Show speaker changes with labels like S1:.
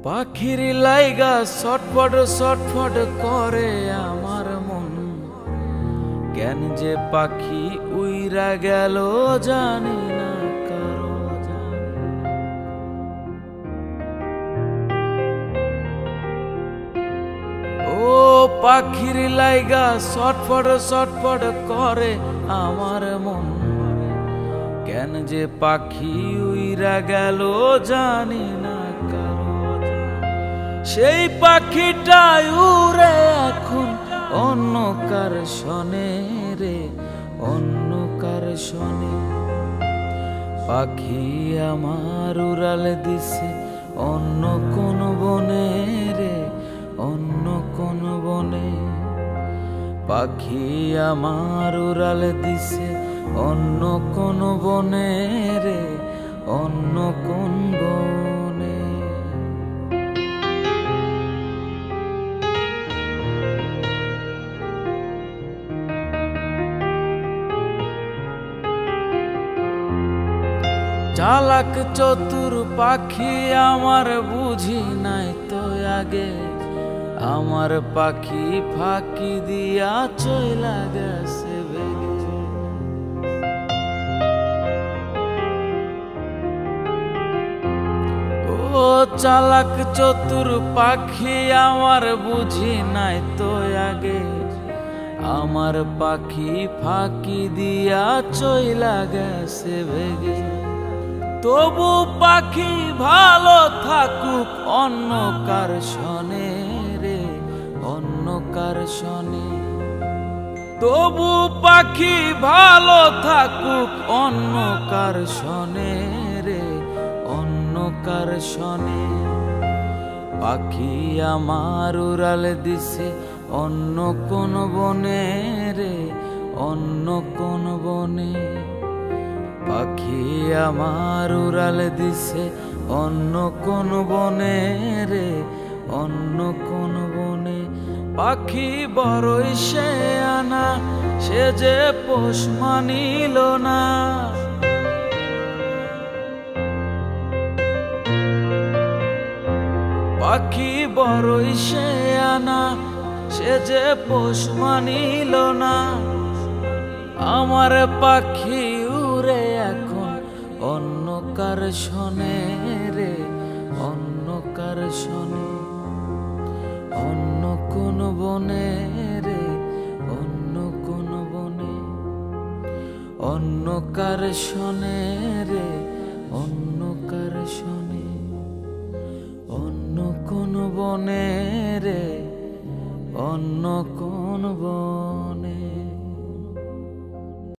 S1: পাখির লাইগা ছটফট ছটফট করে আমার মন, কেন যে পাখি উইরা গেল জানি না কারো। ও পাখির লাইগা ছটফট ছটফট করে আমার মন, কেন যে পাখি উইরা গেল জানি না কারো। সেই পাখিটা উড়ে এখন অন্য কার শনে রে, অন্য কার শনে। পাখি আমার উড়াল দিছে অন্য কোন বনে রে, অন্য কোন বনে। পাখি আমার উড়াল দিছে অন্য কোন বনে রে, অন্য কোন বনে। চালাক চতুর পাখি আমার বুঝি নাই তো আগে, আমার পাখি ফাঁকি দিয়া চইলা গেছে বেগে। ও চালাক চতুর পাখি আমার বুঝি নাই তো আগে, আমার পাখি ফাঁকি দিয়া চইলা গেছে বেগে। তবু পাখি ভালো থাকুক অন্য কার শনে রে, অন্য কার শনে। তবু পাখি ভালো থাকুক অন্য কার শনে রে, অন্য কার শনে। পাখি আমার উড়াল দিছে অন্য কোন বনে রে, অন্য কোন বনে। পাখি আমার উড়াল দিছে অন্য কোন বনে রে, অন্য কোন বনে। পাখি বড়ই সে আনা, সে যে পোষ মানিল না। পাখি বড়ই সে আনা, সে যে পোষ মানিল না। আমার পাখি উড়ে এখন অন্য কার শনে রে, অন্য কার শনে। অন্য কোন বনে রে, অন্য কোন বনে। অন্য কার শনে রে, অন্য কার শনে। অন্য কোন বনে রে, অন্য কোন বনে।